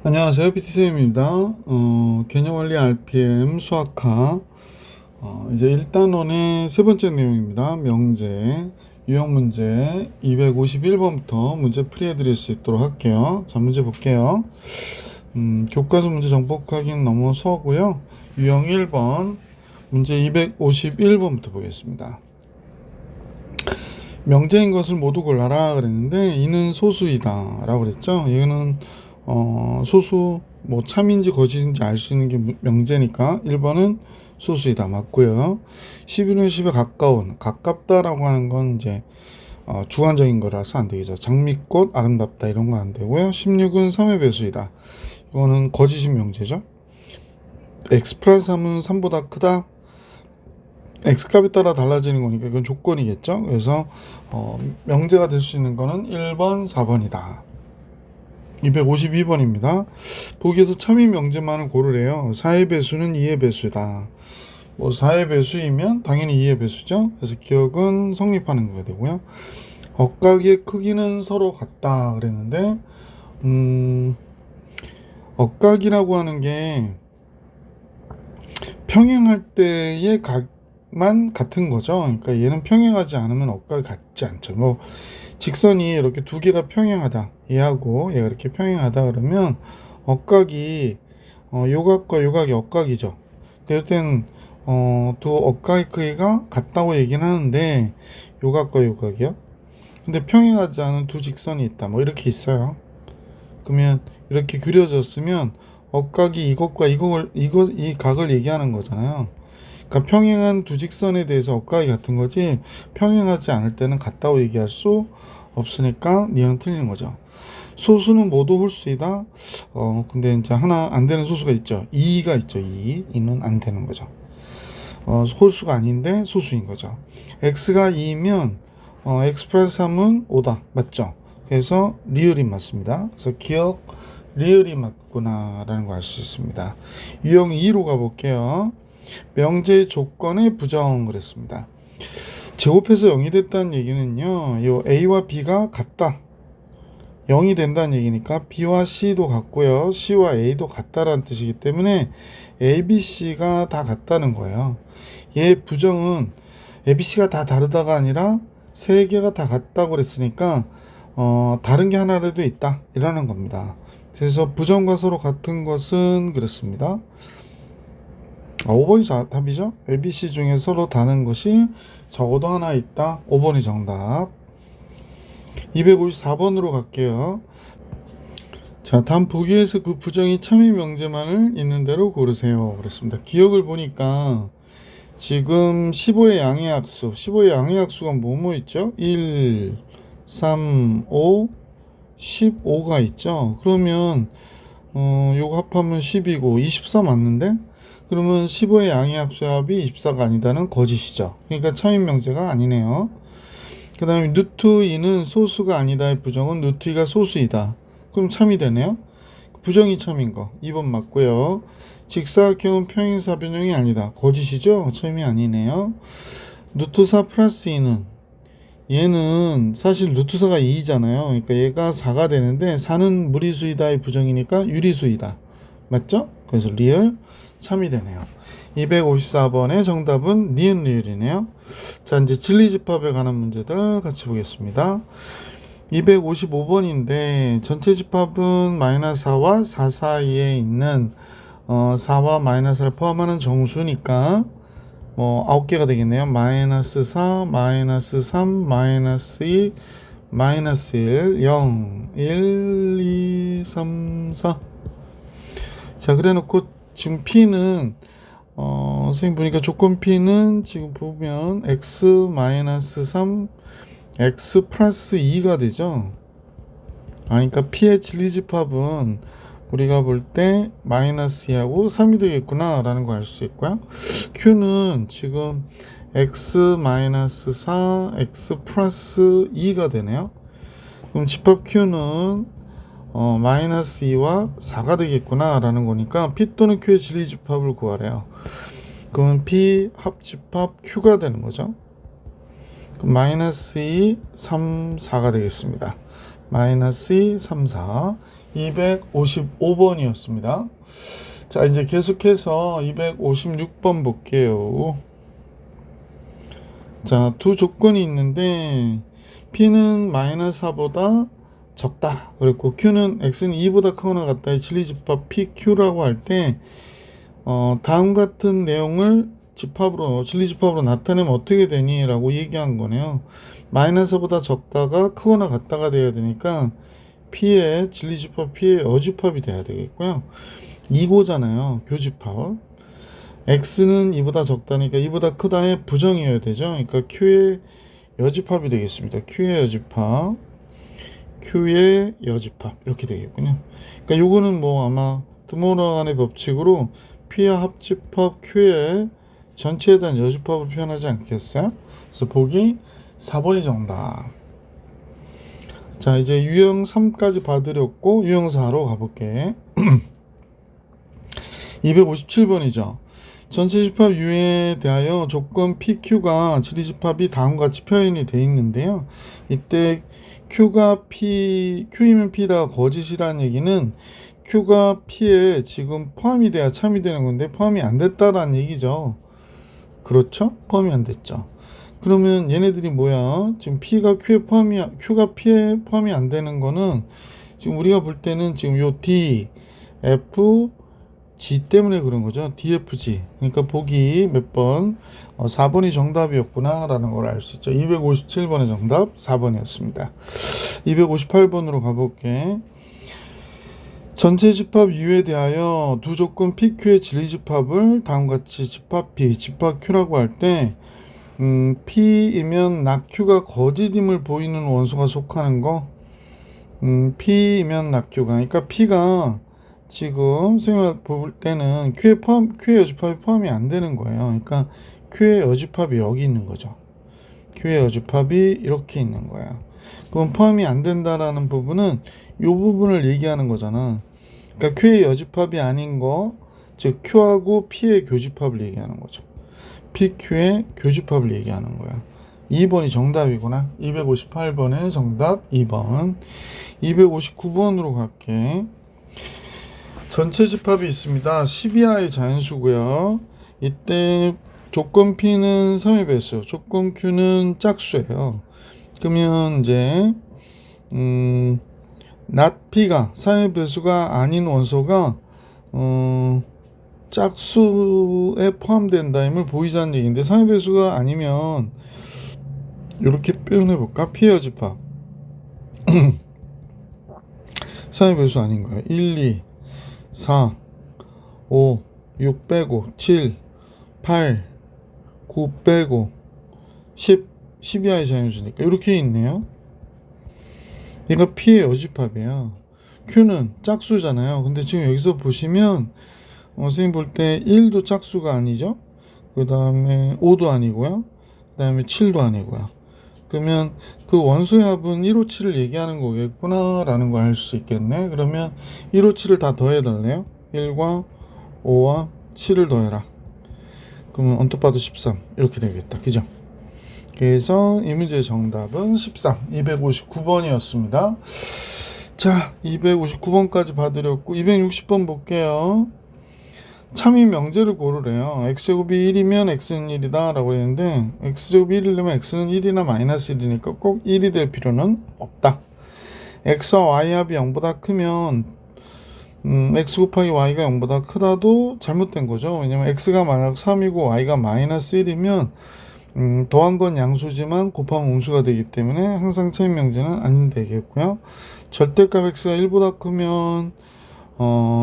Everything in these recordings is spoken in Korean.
안녕하세요. PT쌤입니다. 개념원리 RPM 수학화. 이제 1단원의 세 번째 내용입니다. 명제, 유형 문제 251번부터 문제 풀이해 드릴 수 있도록 할게요. 자, 문제 볼게요. 교과서 문제 정복하기는 너무 서고요. 유형 1번, 문제 251번부터 보겠습니다. 명제인 것을 모두 골라라 그랬는데 이는 소수이다 라고 그랬죠. 이거는 소수 뭐 참인지 거짓인지 알 수 있는 게 명제니까 1번은 소수이다 맞고요. 11은 10에 가깝다라고 하는 건 이제 주관적인 거라서 안 되겠죠. 장미꽃 아름답다 이런 거 안 되고요. 16은 3의 배수이다. 이거는 거짓인 명제죠. x 플러스 3은 3보다 크다. x값에 따라 달라지는 거니까 이건 조건이겠죠. 그래서 명제가 될 수 있는 거는 1번, 4번이다. 252번입니다. 보기에서 참인 명제만을 고르래요. 4의 배수는 2의 배수다. 뭐 4의 배수이면 당연히 2의 배수죠. 그래서 기억은 성립하는 거가 되고요. 억각의 크기는 서로 같다 그랬는데 억각이라고 하는 게 평행할 때의 각만 같은 거죠. 그러니까 얘는 평행하지 않으면 억각이 같지 않죠. 뭐 직선이 이렇게 두 개가 평행하다. 얘하고 얘가 이렇게 평행하다 그러면 억각이 요각과 요각이 억각이죠. 그럴 땐 두 억각의 크기가 같다고 얘기는 하는데 요각과 요각이요. 근데 평행하지 않은 두 직선이 있다. 뭐 이렇게 있어요. 그러면 이렇게 그려졌으면 억각이 이것과 이 각을 얘기하는 거잖아요. 그러니까 평행한 두 직선에 대해서 억각이 같은 거지 평행하지 않을 때는 같다고 얘기할 수 없으니까 니은 틀리는 거죠. 소수는 모두 홀수이다. 근데 이제 하나 안 되는 소수가 있죠. 2가 있죠. 2는 안 되는 거죠. 홀수가 아닌데 소수인 거죠. x가 2면 x 플러스 3은 5다. 맞죠? 그래서 리을이 맞습니다. 그래서 기억 리을이 맞구나 라는 걸 알 수 있습니다. 유형 2로 가볼게요. 명제 조건의 부정 그랬습니다. 제곱해서 0이 됐다는 얘기는요. 요 A와 B가 같다. 0이 된다는 얘기니까 B와 C도 같고요. C와 A도 같다라는 뜻이기 때문에 A, B, C가 다 같다는 거예요. 얘 부정은 A, B, C가 다 다르다가 아니라 세 개가 다 같다고 그랬으니까 다른 게 하나라도 있다. 이라는 겁니다. 그래서 부정과 서로 같은 것은 그렇습니다. 5번이 답이죠. ABC 중에 서로 다른 것이 적어도 하나 있다. 5번이 정답. 254번으로 갈게요. 자, 다음 보기에서 그 부정이 참인 명제만을 있는 대로 고르세요. 그렇습니다. 기억을 보니까 지금 15의 양의 약수, 15의 양의 약수가 뭐뭐 있죠? 1, 3, 5, 15가 있죠. 그러면 요거 합하면 10이고 24 맞는데? 그러면 15의 양의 합수합이 24가 아니다는 거짓이죠. 그러니까 참인 명제가 아니네요. 그 다음에 루트 2는 소수가 아니다의 부정은 루트 2가 소수이다. 그럼 참이 되네요. 부정이 참인 거 2번 맞고요. 직사각형은 평행사 변형이 아니다. 거짓이죠. 참이 아니네요. 루트 4 플러스 2는 얘는 사실 루트 4가 2잖아요. 그러니까 얘가 4가 되는데 4는 무리수이다의 부정이니까 유리수이다. 맞죠? 그래서 리얼 참이 되네요. 254번의 정답은 니은 리을이네요. 자, 이제 진리집합에 관한 문제들 같이 보겠습니다. 255번인데 전체 집합은 마이너스 4와 4 사이에 있는 4와 마이너스를 포함하는 정수니까 뭐 9개가 되겠네요. 마이너스 4, 마이너스 3, 마이너스 2, 마이너스 1, 0, 1, 2, 3, 4. 자, 그래 놓고 지금 P는 선생님 보니까 조건 P는 지금 보면 x 마이너스 3, x 플러스 2가 되죠. 그러니까 P의 진리집합은 우리가 볼 때 마이너스 2하고 3이 되겠구나 라는 걸 알 수 있고요. Q는 지금 x 마이너스 4, x 플러스 2가 되네요. 그럼 집합 Q는 마이너스 2와 4가 되겠구나 라는 거니까 P 또는 Q의 진리집합을 구하래요. 그러면 P 합집합 Q가 되는 거죠. 그럼 마이너스 2, 3, 4가 되겠습니다. 마이너스 2, 3, 4 255번이었습니다. 자, 이제 계속해서 256번 볼게요. 자, 두 조건이 있는데 P는 마이너스 4보다 적다. 그랬고 Q는 X는 2보다 크거나 같다의 진리집합 PQ라고 할 때 다음 같은 내용을 집합으로 진리집합으로 나타내면 어떻게 되니? 라고 얘기한 거네요. 마이너스보다 적다가 크거나 같다가 돼야 되니까 P의 진리집합 P의 여집합이 돼야 되겠고요. 2고잖아요. 교집합. X는 2보다 적다니까 2보다 크다의 부정이어야 되죠. 그러니까 Q의 여집합이 되겠습니다. Q의 여집합, Q의 여집합 이렇게 되겠군요. 그러니까 요거는 뭐 아마 드모라간의 법칙으로 P의 합집합 Q의 전체에 대한 여집합을 표현하지 않겠어요? 그래서 보기 4번이 정답. 자, 이제 유형 3까지 봐드렸고 유형 4로 가볼게. 257번이죠. 전체 집합 U에 대하여 조건 PQ가 진리집합이 다음과 같이 표현이 되어 있는데요. 이때 Q가 P, Q이면 P다 거짓이라는 얘기는 Q가 P에 지금 포함이 돼야 참이 되는 건데 포함이 안 됐다라는 얘기죠. 그렇죠? 포함이 안 됐죠. 그러면 얘네들이 뭐야? 지금 Q가 P에 포함이 안 되는 거는 지금 우리가 볼 때는 지금 요 D, F, G 때문에 그런 거죠. DFG. 그러니까 보기 몇 번? 4번이 정답이었구나 라는 걸 알 수 있죠. 257번의 정답 4번이었습니다. 258번으로 가볼게. 전체 집합 U에 대하여 두 조건 PQ의 진리집합을 다음과 같이 집합 P, 집합 Q라고 할 때 P이면 낙 Q가 거짓임을 보이는 원소가 속하는 거. P이면 낙 Q가 그러니까 P가 지금 선생님이 볼 때는 Q의 여집합이 포함이 안 되는 거예요. 그러니까 Q의 여집합이 여기 있는 거죠. Q의 여집합이 이렇게 있는 거예요. 그럼 포함이 안 된다라는 부분은 이 부분을 얘기하는 거잖아. 그러니까 Q의 여집합이 아닌 거, 즉 Q하고 P의 교집합을 얘기하는 거죠. PQ의 교집합을 얘기하는 거야. 2번이 정답이구나. 258번의 정답 2번. 259번으로 갈게. 전체 집합이 있습니다. 12하의 자연수고요. 이때 조건 P는 3의 배수, 조건 Q는 짝수예요. 그러면 이제 not P가 3의 배수가 아닌 원소가 짝수에 포함된다임을 보이자는 얘기인데 3의 배수가 아니면 이렇게 표현해 볼까? P의 여집합 3의 배수 아닌 거예요. 1, 2, 4, 5, 6 빼고 7, 8, 9 빼고 10, 12하의 자연수니까 이렇게 있네요. 얘가 P의 여집합이에요. Q는 짝수잖아요. 근데 지금 여기서 보시면 선생님 볼 때 1도 짝수가 아니죠. 그 다음에 5도 아니고요. 그 다음에 7도 아니고요. 그러면 그 원소의 합은 157을 얘기하는 거겠구나 라는 걸 알 수 있겠네. 그러면 157을 다 더해달래요. 1과 5와 7을 더해라. 그러면 언뜻 봐도 13 이렇게 되겠다. 그죠? 그래서 이 문제의 정답은 13 259번이었습니다. 자, 259번까지 봐드렸고 260번 볼게요. 참이 명제를 고르래요. x제곱이 1이면 x는 1이다 라고 했는데 x제곱이 1이려면 x는 1이나 마이너스 1이니까 꼭 1이 될 필요는 없다. x와 y 합이 0보다 크면 x 곱하기 y가 0보다 크다도 잘못된 거죠. 왜냐면 x가 만약 3이고 y가 마이너스 1이면 더한 건 양수지만 곱하면 음수가 되기 때문에 항상 참이 명제는 안 되겠고요. 절대값 x가 1보다 크면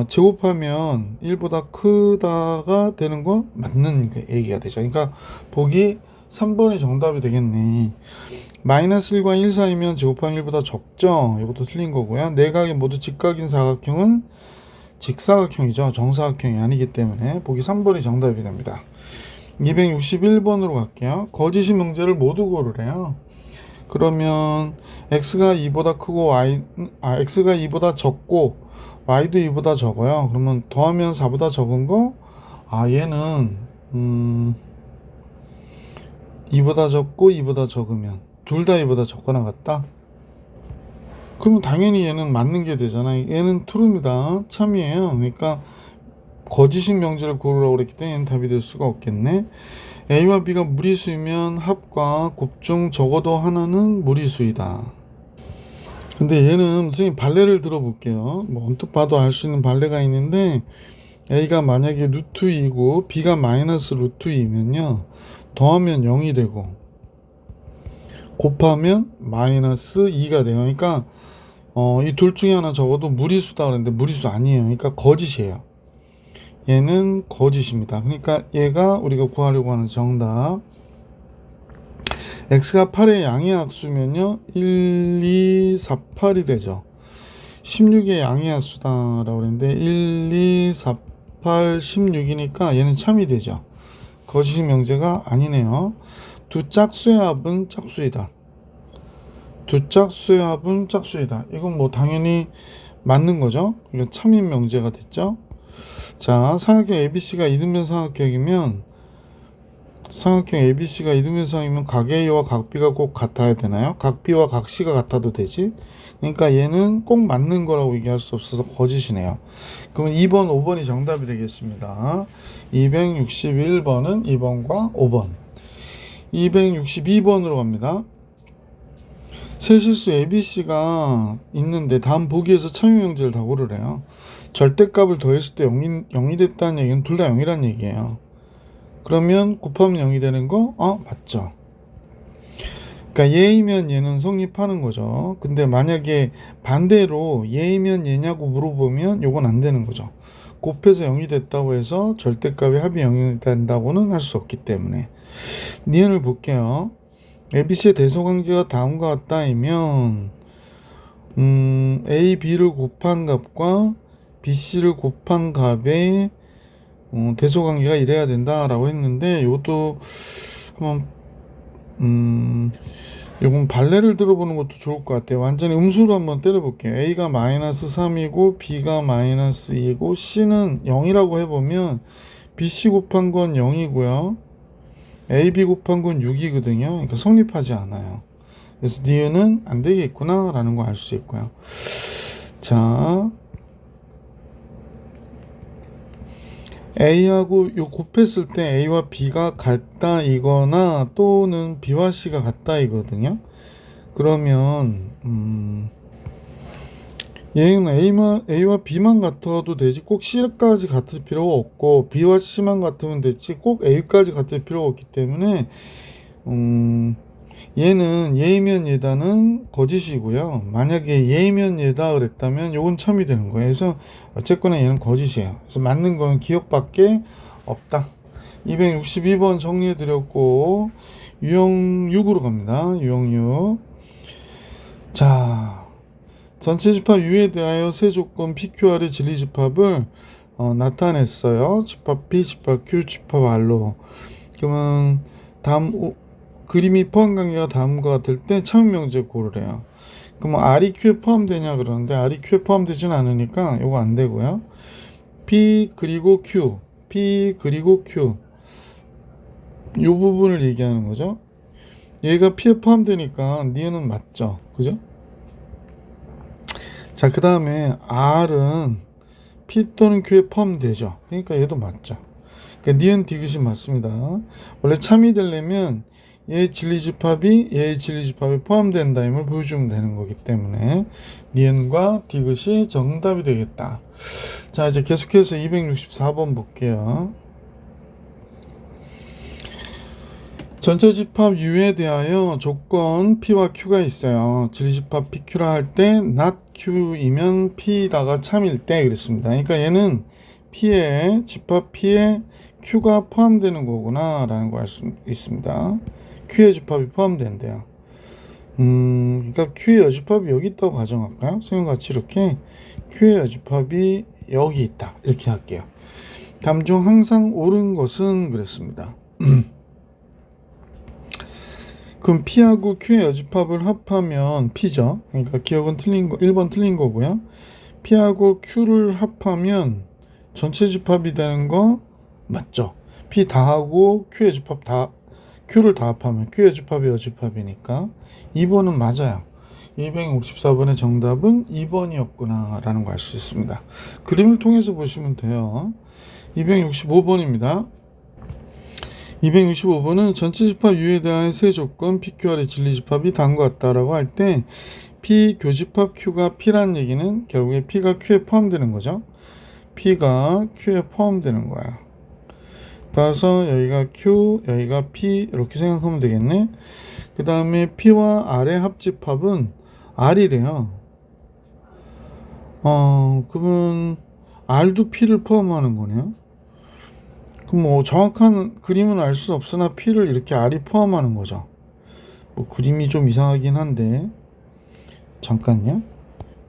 제곱하면 1보다 크다가 되는 건 맞는 얘기가 되죠. 그러니까 보기 3번이 정답이 되겠네. 마이너스 1과 1 사이면 제곱하면 1보다 적죠. 이것도 틀린 거고요. 내각이 모두 직각인 사각형은 직사각형이죠. 정사각형이 아니기 때문에 보기 3번이 정답이 됩니다. 261번으로 갈게요. 거짓이 명제를 모두 고르래요. 그러면 x가 2보다 크고 x가 2보다 적고 y도 2보다 적어요. 그러면 더하면 4보다 적은 거 얘는 2보다 적고 2보다 적으면 둘 다 2보다 적거나 같다. 그러면 당연히 얘는 맞는 게 되잖아요. 얘는 true입니다. 참이에요. 그러니까 거짓인 명제를 고르라고 그랬기 때문에 얘는 답이 될 수가 없겠네. A와 B가 무리수이면 합과 곱 중 적어도 하나는 무리수이다. 근데 얘는 선생님 발레를 들어볼게요. 뭐 언뜻 봐도 알 수 있는 발레가 있는데 A가 만약에 루트 2고 B가 마이너스 루트 2면요 더하면 0이 되고 곱하면 마이너스 2가 돼요. 그러니까 이 둘 중에 하나 적어도 무리수다 그랬는데 무리수 아니에요. 그러니까 거짓이에요. 얘는 거짓입니다. 그러니까 얘가 우리가 구하려고 하는 정답. x가 8의 양의 합수면요 1, 2, 4, 8이 되죠. 16의 양의 합수다라고 그랬는데 1, 2, 4, 8, 16이니까 얘는 참이 되죠. 거짓 명제가 아니네요. 두 짝수의 합은 짝수이다. 두 짝수의 합은 짝수이다. 이건 뭐 당연히 맞는 거죠. 그러니까 참인 명제가 됐죠. 자, 삼각형 ABC가 이등변 삼각형이면 삼각형 ABC가 이등변 삼각형이면 각 A와 각 B가 꼭 같아야 되나요? 각 B와 각 C가 같아도 되지. 그러니까 얘는 꼭 맞는 거라고 얘기할 수 없어서 거짓이네요. 그러면 2번, 5번이 정답이 되겠습니다. 261번은 2번과 5번. 262번으로 갑니다. 세실수 ABC가 있는데 다음 보기에서 참여명제를 다 고르래요. 절대값을 더했을 때 0이 됐다는 얘기는 둘 다 0이란 얘기예요. 그러면 곱하면 0이 되는 거? 맞죠. 그러니까 얘이면 얘는 성립하는 거죠. 근데 만약에 반대로 얘이면 얘냐고 물어보면 요건 안 되는 거죠. 곱해서 0이 됐다고 해서 절대값의 합이 0이 된다고는 할 수 없기 때문에. 니은을 볼게요. ABC의 대소관계가 다음과 같다이면 A, B를 곱한 값과 BC를 곱한 값의 대소관계가 이래야 된다라고 했는데 요것도 한번 요건 발레를 들어보는 것도 좋을 것 같아요. 완전히 음수로 한번 때려볼게요. A가 마이너스 3이고 B가 마이너스 2고 C는 0이라고 해보면 BC 곱한 건 0이고요. AB 곱한 건 6이거든요. 그러니까 성립하지 않아요. 그래서 니은은 안 되겠구나 라는 거 알 수 있고요. 자, A하고 요 곱했을 때 A와 B가 같다 이거나 또는 B와 C가 같다 이거든요. 그러면 얘는 A와 B만 같아도 되지 꼭 C까지 같을 필요가 없고 B와 C만 같으면 됐지 꼭 A까지 같을 필요가 없기 때문에 얘는 얘이면 얘다는 거짓이고요. 만약에 얘이면 얘다 그랬다면 요건 참이 되는 거예요. 그래서 어쨌거나 얘는 거짓이에요. 그래서 맞는 건 기억밖에 없다. 262번 정리해 드렸고 유형 6으로 갑니다. 유형 6. 자, 전체 집합 U에 대하여 세 조건 PQR의 진리 집합을 나타냈어요. 집합 P, 집합 Q, 집합 R로. 그러면 다음 그림이 포함 관계가 다음과 같을 때 참인 명제 고르래요. 그럼 R이 Q에 포함되냐 그러는데 R이 Q에 포함되진 않으니까 이거 안 되고요. P 그리고 Q, P 그리고 Q 이 부분을 얘기하는 거죠. 얘가 P에 포함되니까 니은은 맞죠, 그죠? 자, 그 다음에 R은 P 또는 Q에 포함되죠. 그러니까 얘도 맞죠. 그러니까 니은 디귿이 맞습니다. 원래 참이 되려면 얘의 진리집합이 얘의 진리집합에 포함된다임을 보여주면 되는 거기 때문에 니은과 디귿이 정답이 되겠다. 자, 이제 계속해서 264번 볼게요. 전체 집합 U에 대하여 조건 P와 Q가 있어요. 진리집합 PQ라 할 때 not Q이면 P다가 참일 때 그랬습니다. 그러니까 얘는 P에 집합 P에 Q가 포함되는 거구나 라는 거 알 수 있습니다. Q의 집합이 포함된대요. 그러니까 Q의 여집합이 여기 있다고 가정할까요? 선생님 같이 이렇게 Q의 여집합이 여기 있다 이렇게 할게요. 다음 중 항상 옳은 것은 그랬습니다. 그럼 P하고 Q의 여집합을 합하면 P죠. 그러니까 기억은 틀린 거 1번 틀린 거고요. P하고 Q를 합하면 전체 집합이 되는 거 맞죠? P 다 하고 Q의 집합 다 Q를 다 합하면 Q의 집합이 여집합이니까 2번은 맞아요. 264번의 정답은 2번이었구나 라는 걸 알 수 있습니다. 그림을 통해서 보시면 돼요. 265번입니다. 265번은 전체 집합 U에 대한 세 조건 PQR의 진리집합이 다음과 같다라고 할 때 P 교집합 Q가 P란 얘기는 결국에 P가 Q에 포함되는 거죠. P가 Q에 포함되는 거야. 따라서 여기가 Q, 여기가 P 이렇게 생각하면 되겠네. 그 다음에 P와 R의 합집합은 R이래요. 그러면 R도 P를 포함하는 거네요. 그럼 뭐 정확한 그림은 알 수 없으나 P를 이렇게 R이 포함하는 거죠. 뭐 그림이 좀 이상하긴 한데 잠깐요.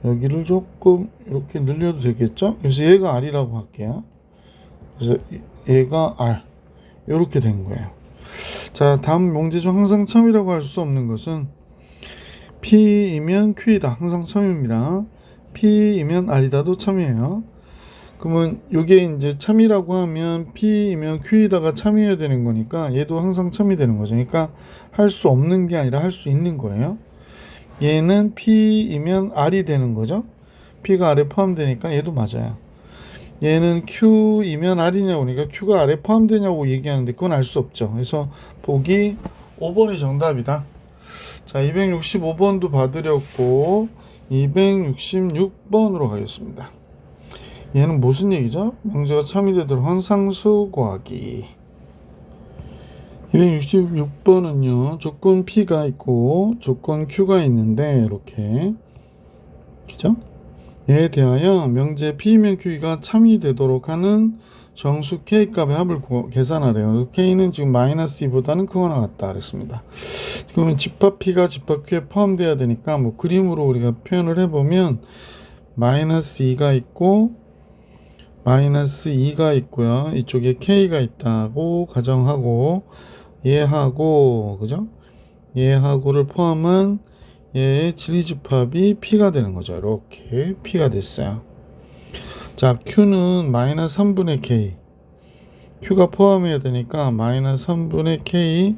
여기를 조금 이렇게 늘려도 되겠죠? 그래서 얘가 R이라고 할게요. 그래서 얘가 R 이렇게 된 거예요. 자, 다음 명제 중 항상 참이라고 할 수 없는 것은 P이면 Q이다. 항상 참입니다. P이면 R이다도 참이에요. 그러면 이게 이제 참이라고 하면 P이면 Q이다가 참이어야 되는 거니까 얘도 항상 참이 되는 거죠. 그러니까 할 수 없는 게 아니라 할 수 있는 거예요. 얘는 P이면 R이 되는 거죠. P가 R에 포함되니까 얘도 맞아요. 얘는 Q이면 R이냐고 그러니까 Q가 R에 포함되냐고 얘기하는데 그건 알 수 없죠. 그래서 보기 5번이 정답이다. 자, 265번도 받으렸고 266번으로 가겠습니다. 얘는 무슨 얘기죠? 명제가 참이 되도록 환상수 구하기. 266번은요 조건 P가 있고 조건 Q가 있는데 이렇게 그죠? 얘에 대하여 명제 P이면 Q가 참이 되도록 하는 정수 K값의 합을 계산하래요. K는 지금 마이너스 2보다는 크거나 같다 그랬습니다. 그러면 집합 P가 집합 Q에 포함되어야 되니까 뭐 그림으로 우리가 표현을 해보면 마이너스 2가 있고 마이너스 2가 있고요. 이쪽에 K가 있다고 가정하고 얘하고 그죠? 얘하고를 포함한 얘의 진리집합이 P가 되는 거죠. 이렇게 P가 됐어요. 자, Q는 마이너스 3분의 K. Q가 포함해야 되니까 마이너스 3분의 K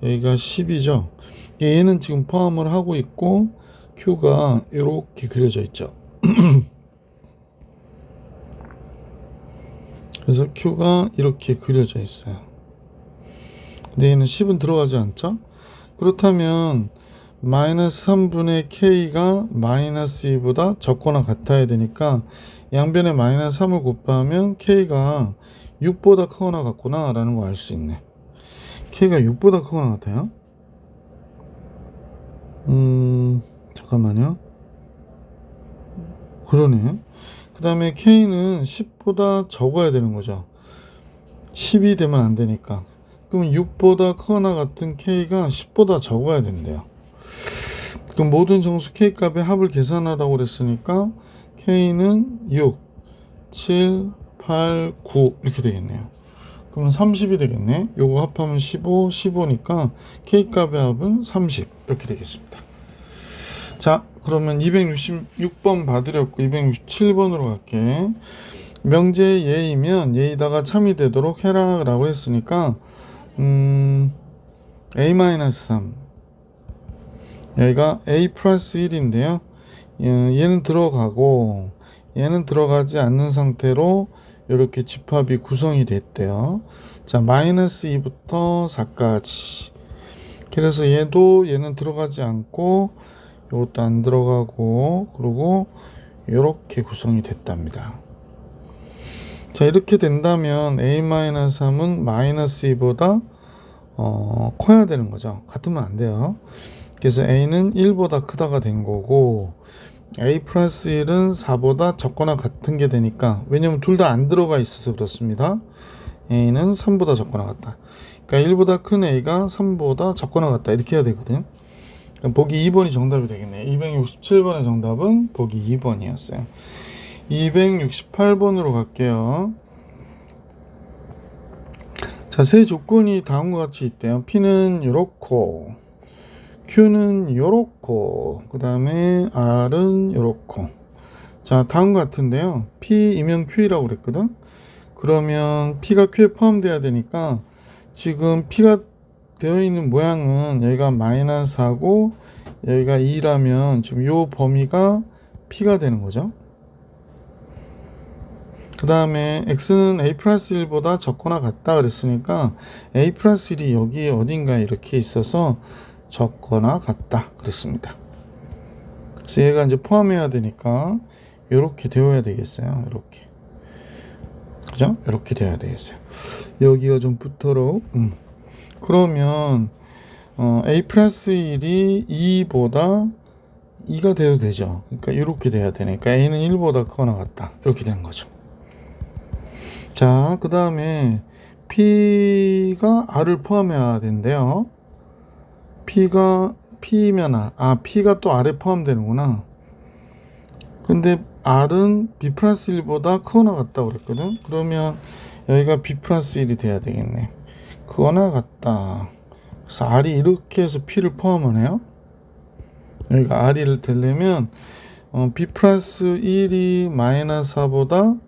여기가 10이죠. 얘는 지금 포함을 하고 있고 Q가 이렇게 그려져 있죠. 그래서 Q가 이렇게 그려져 있어요. 근데 얘는 10은 들어가지 않죠? 그렇다면 마이너스 3분의 K가 마이너스 2보다 적거나 같아야 되니까 양변에 마이너스 3을 곱하면 K가 6보다 크거나 같구나 라는 걸 알 수 있네. K가 6보다 크거나 같아요? 잠깐만요. 그러네. 그 다음에 K는 10보다 적어야 되는 거죠. 10이 되면 안 되니까. 그럼 6보다 크거나 같은 K가 10보다 적어야 된대요. 그럼 모든 정수 K값의 합을 계산하라고 그랬으니까 K는 6, 7, 8, 9 이렇게 되겠네요. 그러면 30이 되겠네. 요거 합하면 15, 15니까 K값의 합은 30 이렇게 되겠습니다. 자, 그러면 266번 받으렸고 267번으로 갈게. 명제 예이면 예이다가 참이 되도록 해라 라고 했으니까 A-3 여기가 A 플러스 1인데요 얘는 들어가고 얘는 들어가지 않는 상태로 이렇게 집합이 구성이 됐대요. 자, 마이너스 2부터 4까지 그래서 얘는 들어가지 않고 이것도 안 들어가고 그리고 이렇게 구성이 됐답니다. 자, 이렇게 된다면 A-3은 마이너스 2보다 커야 되는 거죠. 같으면 안 돼요. 그래서 A는 1보다 크다가 된 거고 A 플러스 1은 4보다 적거나 같은 게 되니까 왜냐면 둘 다 안 들어가 있어서 그렇습니다. A는 3보다 적거나 같다. 그러니까 1보다 큰 A가 3보다 적거나 같다. 이렇게 해야 되거든. 보기 2번이 정답이 되겠네. 267번의 정답은 보기 2번이었어요. 268번으로 갈게요. 자, 세 조건이 다음과 같이 있대요. P는 요렇고 Q는 요렇고 그 다음에 R은 요렇고. 자, 다음과 같은데요. P이면 Q라고 그랬거든. 그러면 P가 Q에 포함돼야 되니까 지금 P가 되어 있는 모양은 여기가 마이너스하고 여기가 2라면 지금 요 범위가 P가 되는 거죠. 그 다음에 x는 a 플러스 1보다 적거나 같다 그랬으니까 a 플러스 1이 여기 어딘가에 이렇게 있어서 적거나 같다 그랬습니다. 그래서 얘가 이제 포함해야 되니까 이렇게 되어야 되겠어요. 이렇게, 그죠? 이렇게 되어야 되겠어요. 여기가 좀 붙도록. 그러면 a 플러스 1이 2보다 2가 돼도 되죠. 그러니까 이렇게 돼야 되니까 a는 1보다 크거나 같다 이렇게 되는 거죠. 자, 그 다음에 P가 R을 포함해야 된대요. P면 P가 또 R에 포함되는구나. 근데 R은 B 플러스 1보다 크거나 같다고 그랬거든. 그러면 여기가 B 플러스 1이 돼야 되겠네. 크거나 같다. 그래서 R이 이렇게 해서 P를 포함하네요. 여기가 R이 되려면 B 플러스 1이 마이너스 4보다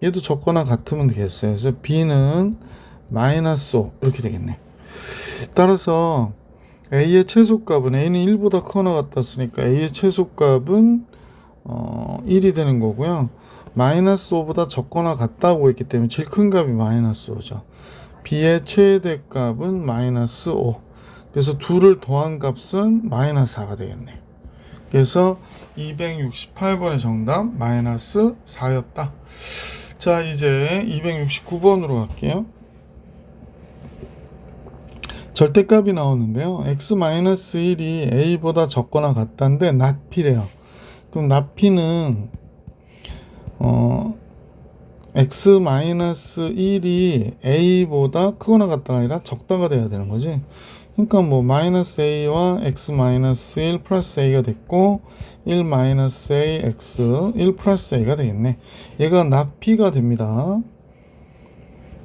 얘도 적거나 같으면 되겠어요. 그래서 B는 마이너스 5 이렇게 되겠네. 따라서 A의 최소값은 A는 1보다 크거나 같았으니까 A의 최소값은 1이 되는 거고요. 마이너스 5보다 적거나 같다고 했기 때문에 제일 큰 값이 마이너스 5죠. B의 최대값은 마이너스 5. 그래서 2를 더한 값은 마이너스 4가 되겠네. 그래서 268번의 정답 마이너스 4였다. 자, 이제 269번으로 갈게요. 절대값이 나오는데요. x-1이 a보다 적거나 같다는데 not p래요. 그럼 not p는 x-1이 a보다 크거나 같다가 아니라 적다가 돼야 되는 거지. 그러니까 뭐 마이너스 a와 x-1 플러스 a가 됐고 1 마이너스 a x 1 플러스 a가 되겠네. 얘가 not p가 됩니다.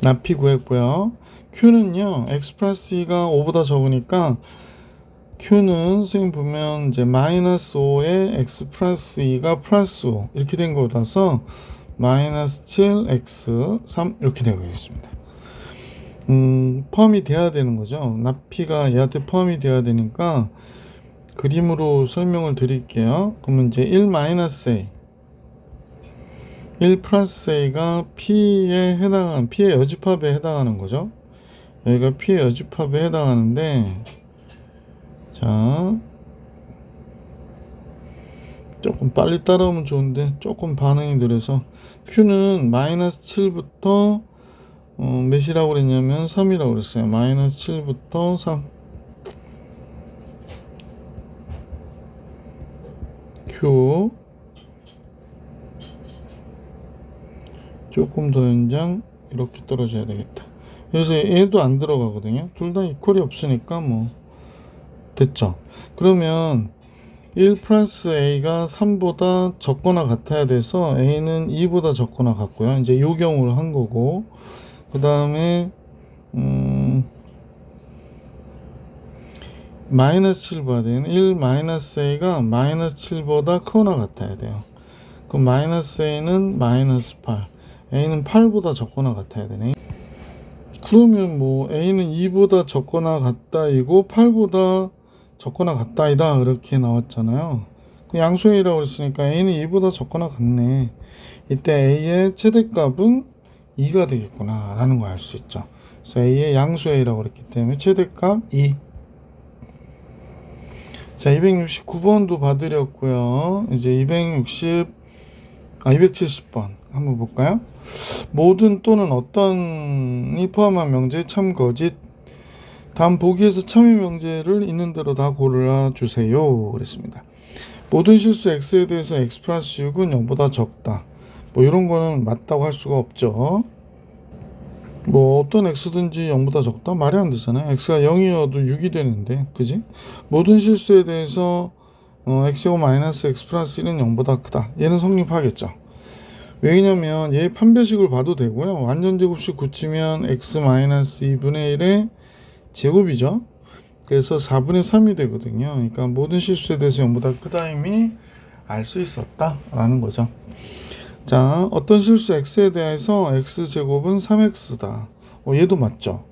not p 구했고요. q는요 x 플러스 2가 5보다 적으니까 q는 선생님 보면 이제 마이너스 5에 x 플러스 2가 플러스 5 이렇게 된 거라서 마이너스 7 x 3 이렇게 되고 있습니다. 포함이 돼야 되는 거죠. 납피가 얘한테 포함이 돼야 되니까 그림으로 설명을 드릴게요. 그러면 이제 1 마이너스 a 1 플러스 a가 p의 여집합에 해당하는 거죠. 여기가 p의 여집합에 해당하는데, 자, 조금 빨리 따라오면 좋은데 조금 반응이 느려서 q는 마이너스 7부터 몇이라고 그랬냐면 3이라고 그랬어요. 마이너스 7부터 3. q 조금 더 연장 이렇게 떨어져야 되겠다. 그래서 얘도 안 들어가거든요. 둘 다 이퀄이 없으니까 뭐 됐죠. 그러면 1 플러스 a가 3보다 적거나 같아야 돼서 a는 2보다 적거나 같고요. 이제 요 경우를 한 거고, 그 다음에 마이너스 7 봐야 되는 1 마이너스 a가 마이너스 7보다 크거나 같아야 돼요. 그럼 마이너스 a는 마이너스 8, a는 8보다 적거나 같아야 되네. 그러면 뭐 a는 2보다 적거나 같다이고 8보다 적거나 같다이다 이렇게 나왔잖아요. 그 양수a라고 했으니까 a는 2보다 적거나 같네. 이때 a의 최대값은 2가 되겠구나 라는 걸 알 수 있죠. 그래서 a의 양수a라고 그랬기 때문에 최대값 2. 자, 269번도 봐드렸고요. 이제 270번 한번 볼까요? 모든 또는 어떤이 포함한 명제 참거짓. 다음 보기에서 참여 명제를 있는 대로 다 골라주세요 그랬습니다. 모든 실수 x에 대해서 x 플러스 6은 0보다 적다. 뭐 이런 거는 맞다고 할 수가 없죠. 뭐 어떤 x든지 0보다 적다? 말이 안 되잖아요. x가 0이어도 6이 되는데, 그지? 모든 실수에 대해서 x제곱 마이너스 x 플러스 1은 0보다 크다. 얘는 성립하겠죠. 왜냐면 얘 판별식을 봐도 되고요. 완전 제곱식 고치면 x 마이너스 2분의 1의 제곱이죠. 그래서 4분의 3이 되거든요. 그러니까 모든 실수에 대해서 0보다 크다 이미 알 수 있었다 라는 거죠. 자, 어떤 실수 x에 대해서 x제곱은 3x다. 얘도 맞죠.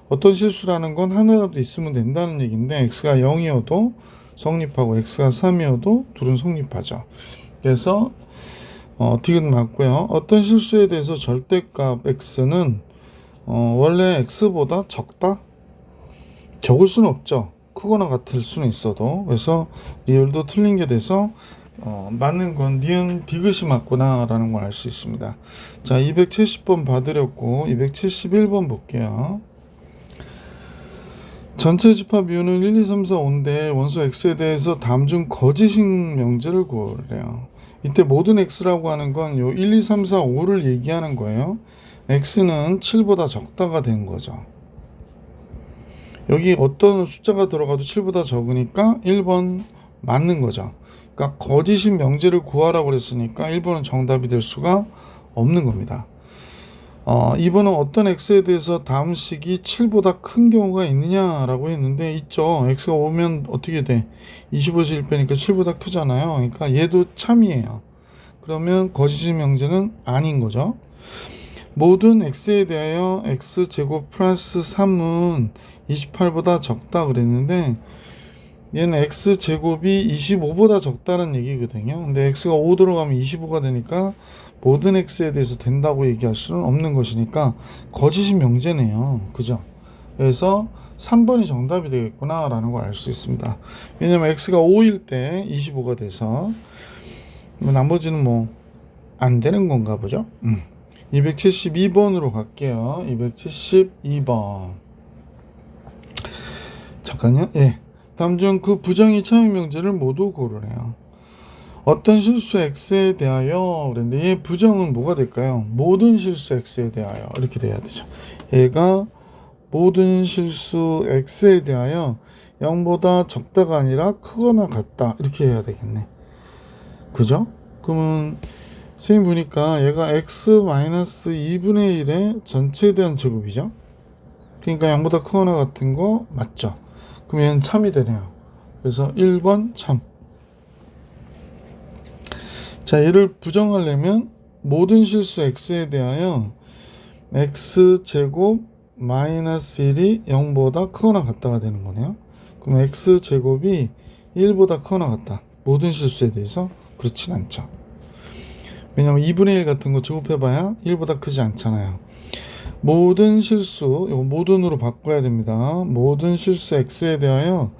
어떤 실수라는 건 하나라도 있으면 된다는 얘기인데 x가 0이어도 성립하고 x가 3이어도 둘은 성립하죠. 그래서 디귿 맞고요. 어떤 실수에 대해서 절대값 x는 원래 x보다 적다? 적을 수는 없죠. 크거나 같을 수는 있어도. 그래서 리을도 틀린 게 돼서 맞는 건 니은 디귿이 맞구나 라는 걸 알 수 있습니다. 자, 270번 봐드렸고 271번 볼게요. 전체 집합 이유는 1, 2, 3, 4, 5인데 원소 x에 대해서 다음 중 거짓인 명제를 구하래요. 이때 모든 x라고 하는 건 요 1, 2, 3, 4, 5를 얘기하는 거예요. x는 7보다 적다가 된 거죠. 여기 어떤 숫자가 들어가도 7보다 적으니까 1번 맞는 거죠. 그러니까 거짓인 명제를 구하라고 그랬으니까 1번은 정답이 될 수가 없는 겁니다. 2번은 어떤 x에 대해서 다음 식이 7보다 큰 경우가 있느냐라고 했는데 있죠. x가 5면 어떻게 돼? 25에서 1 빼니까 7보다 크잖아요. 그러니까 얘도 참이에요. 그러면 거짓인 명제는 아닌 거죠. 모든 x에 대하여 x제곱 플러스 3은 28보다 적다 그랬는데 얘는 x제곱이 25보다 적다는 얘기거든요. 근데 x가 5 들어가면 25가 되니까 모든 x에 대해서 된다고 얘기할 수는 없는 것이니까 거짓인 명제네요. 그죠? 그래서 3번이 정답이 되겠구나 라는 걸 알 수 있습니다. 왜냐면 x가 5일 때 25가 돼서 나머지는 뭐 안 되는 건가 보죠. 272번으로 갈게요. 272번. 잠깐요. 예. 다음 중 그 부정의 참여 명제를 모두 고르래요. 어떤 실수 x에 대하여 그런데 얘 부정은 뭐가 될까요? 모든 실수 x에 대하여 이렇게 돼야 되죠. 얘가 모든 실수 x에 대하여 0보다 적다가 아니라 크거나 같다 이렇게 해야 되겠네. 그죠? 그러면 선생님 보니까 얘가 x-2분의 1의 전체에 대한 제곱이죠. 그러니까 0보다 크거나 같은 거 맞죠? 그럼 얘는 참이 되네요. 그래서 1번 참. 자, 얘를 부정하려면 모든 실수 x에 대하여 x제곱 마이너스 1이 0보다 크거나 같다가 되는 거네요. 그럼 x제곱이 1보다 크거나 같다. 모든 실수에 대해서 그렇진 않죠. 왜냐면 2분의 1 같은 거 제곱해봐야 1보다 크지 않잖아요. 모든 실수, 이거 모든으로 바꿔야 됩니다. 모든 실수 x에 대하여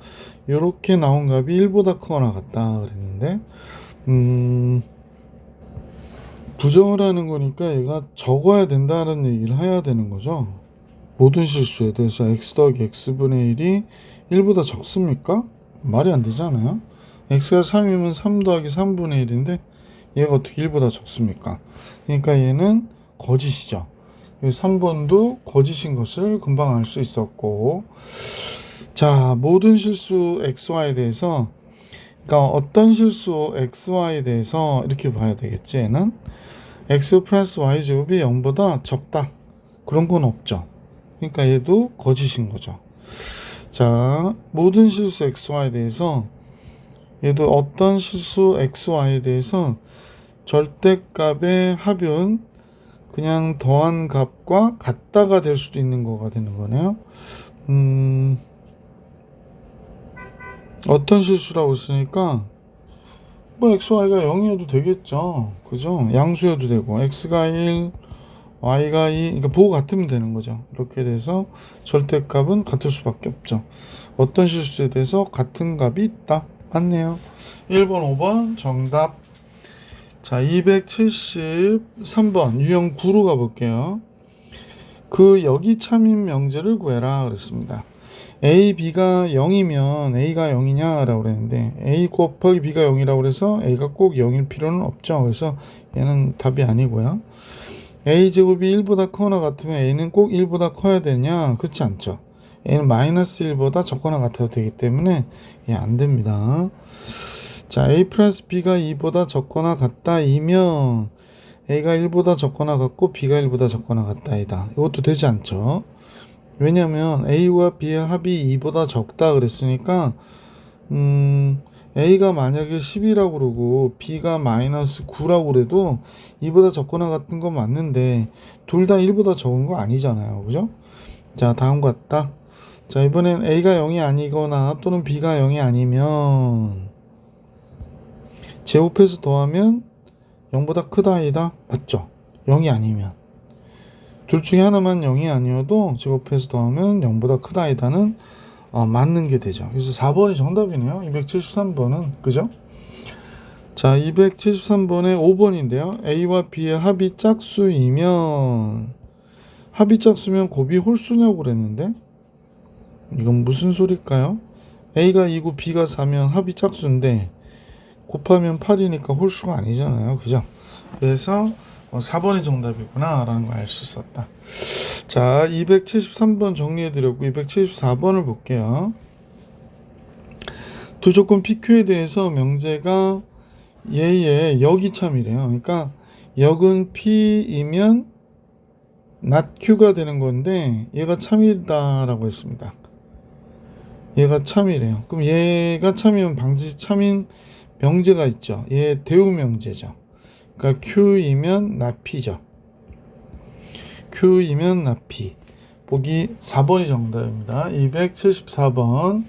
이렇게 나온 값이 1보다 크거나 같다 그랬는데 부정을 하는 거니까 얘가 적어야 된다는 얘기를 해야 되는 거죠. 모든 실수에 대해서 x 더하기 x분의 1이 1보다 적습니까? 말이 안 되잖아요. x가 3이면 3 더하기 3분의 1인데 얘가 어떻게 1보다 적습니까? 그러니까 얘는 거짓이죠. 3번도 거짓인 것을 금방 알 수 있었고, 자, 모든 실수 xy에 대해서, 그러니까 어떤 실수 xy에 대해서 이렇게 봐야 되겠지. 얘는 x 플러스 y 제곱이 0보다 적다. 그런 건 없죠. 그러니까 얘도 거짓인 거죠. 자, 모든 실수 xy에 대해서 얘도 어떤 실수 xy에 대해서 절대값의 합은 그냥 더한 값과 같다가 될 수도 있는 거가 되는 거네요. 어떤 실수라고 했으니까 뭐 xy가 0이어도 되겠죠. 그죠? 양수여도 되고 x가 1, y가 2, 그러니까 보고 같으면 되는 거죠. 이렇게 돼서 절대값은 같을 수밖에 없죠. 어떤 실수에 대해서 같은 값이 있다. 맞네요. 1번, 5번 정답. 자, 273번 유형 9로 가볼게요. 그 여기 참인 명제를 구해라 그랬습니다. a, b가 0이면 a가 0이냐 라고 그랬는데 a 곱하기 b가 0이라고 그래서 a가 꼭 0일 필요는 없죠. 그래서 얘는 답이 아니고요. a 제곱이 1보다 커나 같으면 a는 꼭 1보다 커야 되냐? 그렇지 않죠. a는 마이너스 1보다 적거나 같아도 되기 때문에 안 됩니다. 자, a 플러스 b가 2보다 적거나 같다이면 a가 1보다 적거나 같고 b가 1보다 적거나 같다이다. 이것도 되지 않죠. 왜냐면 a와 b의 합이 2보다 적다 그랬으니까 a가 만약에 10이라고 그러고 b가 마이너스 9라고 그래도 2보다 적거나 같은 건 맞는데 둘 다 1보다 적은 거 아니잖아요. 그죠? 자, 다음 같다. 자, 이번엔 A가 0이 아니거나 또는 B가 0이 아니면 제곱해서 더하면 0보다 크다 아니다? 맞죠? 0이 아니면 둘 중에 하나만 0이 아니어도 제곱해서 더하면 0보다 크다 아니다는 맞는 게 되죠. 그래서 4번이 정답이네요. 273번은 그죠? 자, 273번에 5번인데요. A와 B의 합이 짝수이면 합이 짝수면 곱이 홀수냐고 그랬는데 이건 무슨 소릴까요? A가 2고 B가 4면 합이 짝수인데 곱하면 8이니까 홀수가 아니잖아요. 그죠? 그래서 4번이 정답이구나 라는 걸 알 수 있었다. 자, 273번 정리해드렸고 274번을 볼게요. 두 조건 PQ에 대해서 명제가 얘의 역이 참이래요. 그러니까 역은 P이면 not Q가 되는 건데 얘가 참이다라고 했습니다. 얘가 참이래요. 그럼 얘가 참이면 방지 참인 명제가 있죠. 얘 대우 명제죠. 그러니까 Q이면 not P죠. Q이면 not P. 보기 4번이 정답입니다. 274번.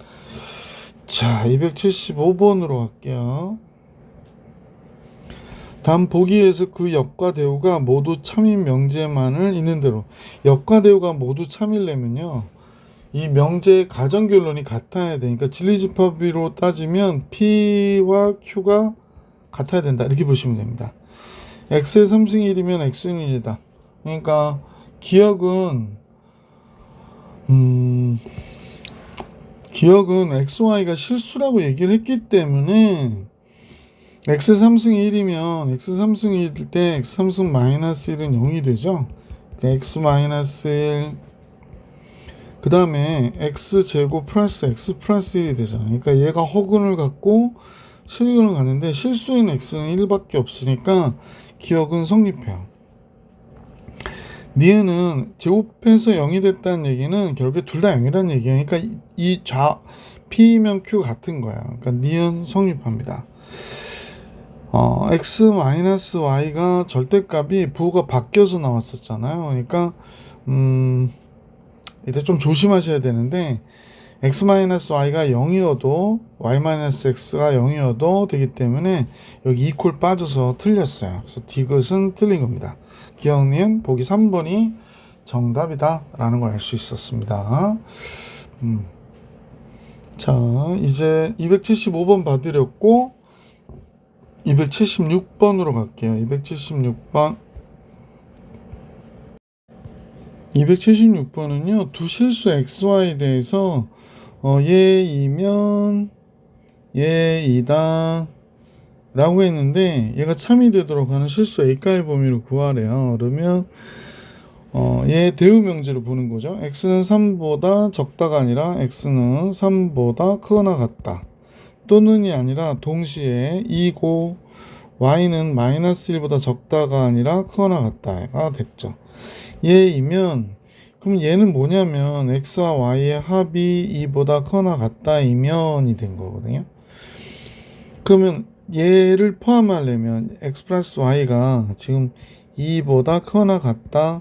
자, 275번으로 갈게요. 다음 보기에서 그 역과 대우가 모두 참인 명제만을 있는 대로 역과 대우가 모두 참이려면요 이 명제의 가정결론이 같아야 되니까 진리집합으로 따지면 P와 Q가 같아야 된다 이렇게 보시면 됩니다. X의 3승이 1이면 X는 1이다. 그러니까 기억은 XY가 실수라고 얘기를 했기 때문에 X 3승이 1이면 X 3승이 1일 때 X 3승 마이너스 1은 0이 되죠. 그러니까 X 마이너스 1 그 다음에 X 제곱 플러스 X 플러스 1이 되잖아요. 그러니까 얘가 허근을 갖고 실근을 갖는데 실수인 X는 1밖에 없으니까 기억은 성립해요. 니은은 제곱해서 0이 됐다는 얘기는 결국에 둘 다 0이라는 얘기예요. 그러니까 이 P면 Q 같은 거야. 그러니까 니은 성립합니다. x-y가 절대값이 부호가 바뀌어서 나왔었잖아요. 그러니까 이때 좀 조심하셔야 되는데 x-y가 0이어도 y-x가 0이어도 되기 때문에 여기 이퀄 빠져서 틀렸어요. 그래서 디귿은 틀린 겁니다. 기억님 보기 3번이 정답이다 라는 걸 알 수 있었습니다. 자, 이제 275번 봐드렸고 276번으로 갈게요. 276번은요. 두 실수 XY에 대해서 얘이면 얘이다 라고 했는데 얘가 참이 되도록 하는 실수 A가의 범위를 구하래요. 그러면 얘 대우 명제로 보는 거죠. X는 3보다 적다가 아니라 X는 3보다 크거나 같다. 또는이 아니라 동시에 2고 y는 마이너스 1보다 적다가 아니라 크거나 같다가 됐죠. 얘이면 그럼 얘는 뭐냐면 x와 y의 합이 2보다 크거나 같다이면이 된 거거든요. 그러면 얘를 포함하려면 x 플러스 y가 지금 2보다 크거나 같다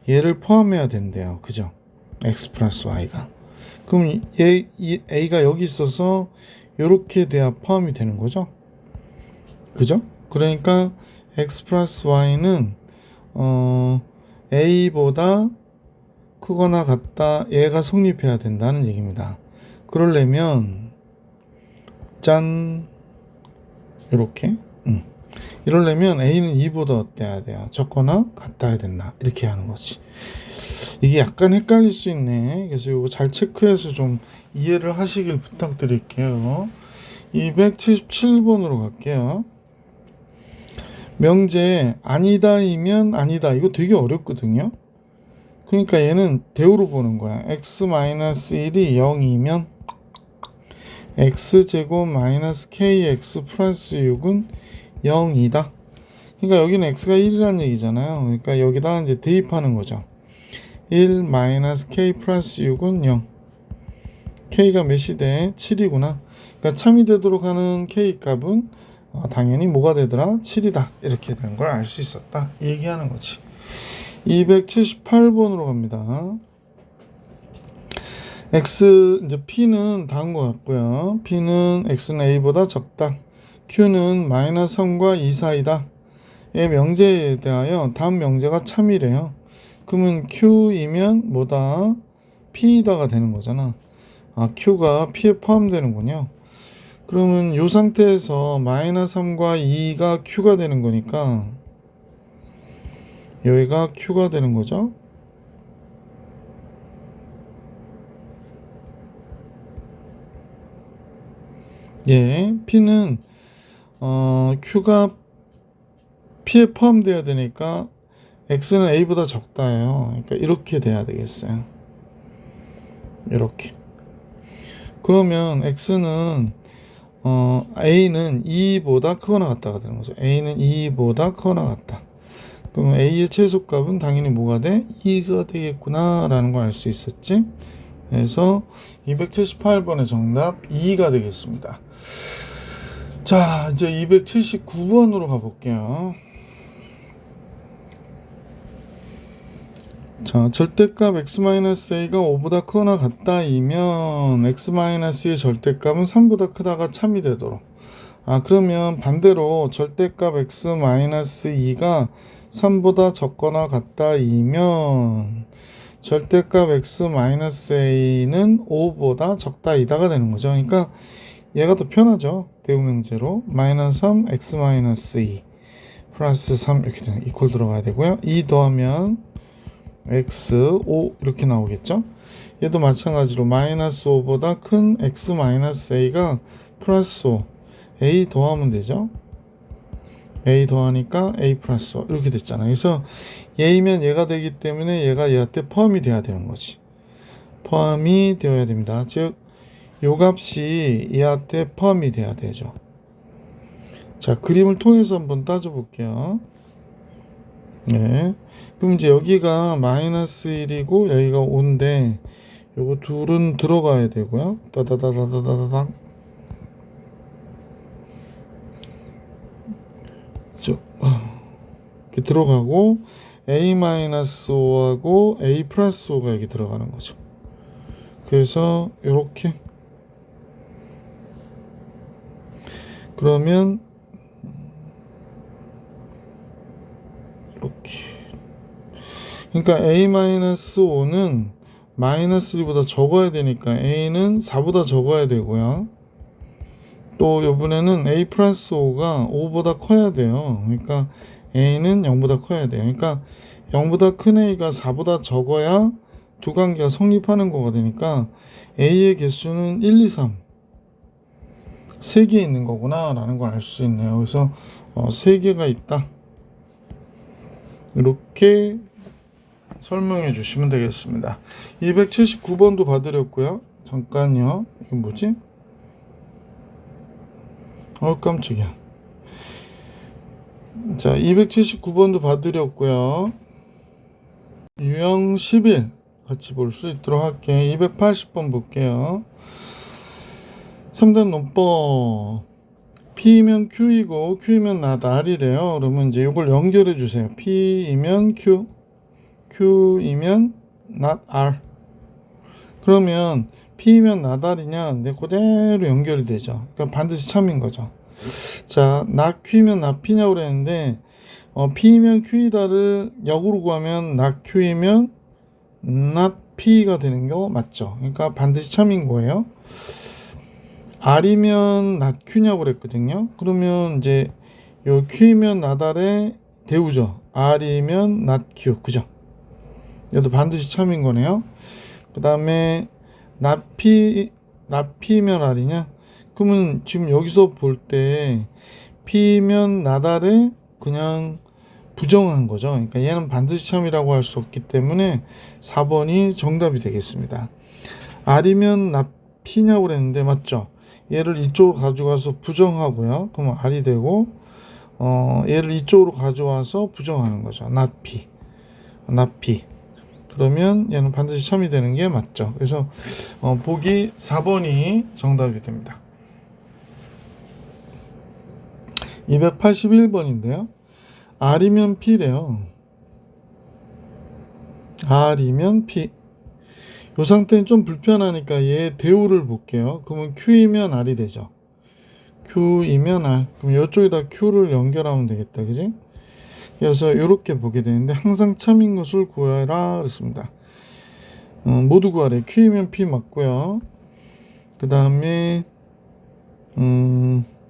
얘를 포함해야 된대요. 그죠? x 플러스 y가 그럼 a가 여기 있어서 이렇게 돼야 포함이 되는 거죠. 그죠? 그러니까 x 플러스 y는 a보다 크거나 같다 얘가 성립해야 된다는 얘기입니다. 그러려면 짠 이렇게 이러려면 a는 2보다 어때야 돼요? 적거나 같아야 된다 이렇게 하는 거지. 이게 약간 헷갈릴 수 있네. 그래서 이거 잘 체크해서 좀 이해를 하시길 부탁드릴게요. 277번으로 갈게요. 명제 아니다이면 아니다. 이거 되게 어렵거든요. 그러니까 얘는 대우로 보는 거야. x-1이 0이면 x제곱 마이너스 kx 플러스 6은 0이다. 그러니까 여기는 x가 1이라는 얘기잖아요. 그러니까 여기다 이제 대입하는 거죠. 1 마이너스 k 플러스 6은 0. k가 몇이 돼? 7이구나. 그러니까 참이 되도록 하는 k 값은 당연히 뭐가 되더라? 7이다. 이렇게 되는 걸 알 수 있었다. 얘기하는 거지. 278번으로 갑니다. x 이제 p는 다음 것 같고요. p는 x는 a보다 적다. q는 마이너스 3과 2 사이다. 의 명제에 대하여 다음 명제가 참이래요. 그러면 q이면 뭐다? p다가 되는 거잖아. 아, q가 p에 포함되는군요. 그러면 이 상태에서 마이너스 3과 2가 q가 되는 거니까 여기가 q가 되는 거죠. 예, p는 q가 p에 포함되어야 되니까 x는 a보다 적다예요. 그러니까 이렇게 돼야 되겠어요. 이렇게. 그러면 x는 a는 2보다 크거나 같다가 되는 거죠. a는 2보다 크거나 같다. 그러면 a의 최소값은 당연히 뭐가 돼? 2가 되겠구나 라는 걸 알 수 있었지. 그래서 278번의 정답 2가 되겠습니다. 자, 이제 279번으로 가볼게요. 자, 절대값 x-a가 5보다 크거나 같다이면 x-의 절대값은 3보다 크다가 참이 되도록. 아, 그러면 반대로 절대값 x-2가 3보다 적거나 같다이면 절대값 x-a는 5보다 적다이다가 되는 거죠. 그러니까 얘가 더 편하죠. 대우명제로 마이너스 3 x-2 플러스 3 이렇게 되는 이퀄 들어가야 되고요. 2 더하면 x 5 이렇게 나오겠죠. 얘도 마찬가지로 마이너스 5보다 큰 x-a가 플러스 5 a 더하면 되죠. a 더하니까 a 플러스 5 이렇게 됐잖아요. 그래서 얘이면 얘가 되기 때문에 얘가 얘한테 포함이 돼야 되는 거지. 포함이 되어야 됩니다. 즉 요 값이 얘한테 포함이 돼야 되죠. 자, 그림을 통해서 한번 따져 볼게요. 네. 그럼 이제 여기가 마이너스 1이고 여기가 5인데 요거 둘은 들어가야 되고요. 따다다다다다다. 이렇게 들어가고 a-5하고 a 플러스 5가 여기 들어가는 거죠. 그래서 이렇게 그러면 이렇게 그러니까 a-5는 마이너스 1보다 적어야 되니까 a는 4보다 적어야 되고요. 또 이번에는 a 플러스 5가 5보다 커야 돼요. 그러니까 a는 0보다 커야 돼요. 그러니까 0보다 큰 a가 4보다 적어야 두 관계가 성립하는 거가 되니까 a의 개수는 1, 2, 3 3개 있는 거구나 라는 걸 알 수 있네요. 그래서 3개가 있다. 이렇게 설명해 주시면 되겠습니다. 279번도 봐드렸고요. 잠깐요. 이거 뭐지? 깜짝이야. 자, 279번도 봐드렸고요. 유형 11 같이 볼 수 있도록 할게. 280번 볼게요. 3단 논법 P이면 Q이고 Q이면 not R이래요. 그러면 이제 이걸 연결해 주세요. P이면 Q, Q이면 not R. 그러면 P이면 not R이냐? 근데 그대로 연결이 되죠. 그러니까 반드시 참인 거죠. 자, not Q이면 not P냐고 그랬는데 P이면 Q이다를 역으로 구하면 not Q이면 not P가 되는 거 맞죠? 그러니까 반드시 참인 거예요. R이면 not Q냐고 그랬거든요. 그러면 이제 요 Q이면 not R의 대우죠. R이면 not Q. 그죠? 얘도 반드시 참인 거네요. 그 다음에 not P면 R이냐? 그러면 지금 여기서 볼 때 P면 not R에 그냥 부정한 거죠. 그러니까 얘는 반드시 참이라고 할 수 없기 때문에 4번이 정답이 되겠습니다. R이면 not P냐고 그랬는데 맞죠? 얘를 이쪽으로 가져가서 부정하고요. 그러면 R이 되고 얘를 이쪽으로 가져와서 부정하는 거죠. not P. not P. 그러면 얘는 반드시 참이 되는 게 맞죠. 그래서 보기 4번이 정답이 됩니다. 281번인데요. R이면 P래요. R이면 P. 이 상태는 좀 불편하니까 얘 대우를 볼게요. 그러면 Q이면 R이 되죠. Q이면 R. 그럼 이쪽에다 Q를 연결하면 되겠다. 그지? 그래서 이렇게 보게 되는데 항상 참인 것을 구하라 그랬습니다. 모두 구하래. Q이면 P 맞고요. 그 다음에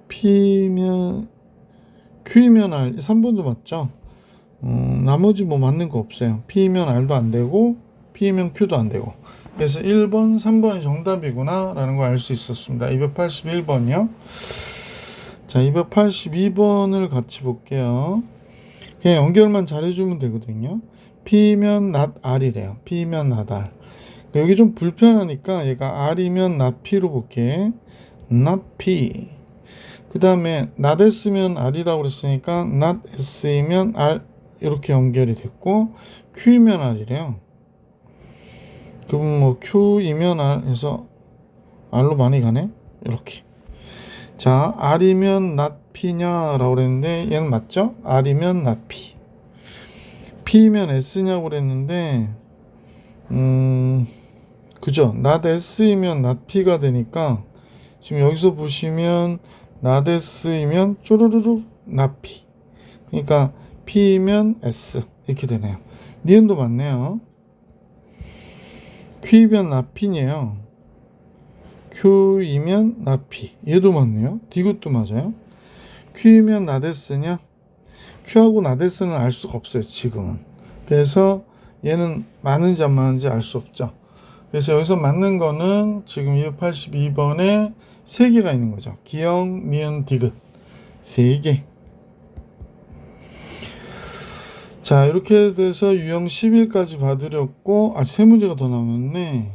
P면 Q이면 R 3번도 맞죠? 나머지 뭐 맞는 거 없어요. P면 R도 안 되고 P면 Q도 안 되고. 그래서 1번, 3번이 정답이구나 라는 걸 알 수 있었습니다. 281번이요. 자, 282번을 같이 볼게요. 그냥 연결만 잘해주면 되거든요. P면 not R이래요. P면 not R. 여기 좀 불편하니까 얘가 R이면 not P로 볼게. not P. 그 다음에 not S면 R이라고 그랬으니까 not S이면 R 이렇게 연결이 됐고 Q이면 R이래요. 그럼 뭐 Q이면 R 해서 R로 많이 가네. 이렇게. 자, R이면 not P냐라고 그랬는데 얘는 맞죠? R이면 not P. P면 S냐고 그랬는데 그죠? not S이면 not P가 되니까 지금 여기서 보시면 not S이면 쪼르르륵 not P. 그러니까 P면 S 이렇게 되네요. 니은도 맞네요. Q이면 not P네요. Q이면 not P. 얘도 맞네요. D굿도 맞아요. Q이면 not S냐? Q하고 not S는 알 수가 없어요. 지금은. 그래서 얘는 맞는지 안 맞는지 알 수 없죠. 그래서 여기서 맞는 거는 지금 282번에 3개가 있는 거죠. 기역, 니은, 디귿 3개. 자, 이렇게 돼서 유형 10일까지 봐드렸고 아직 3문제가 더 남았네.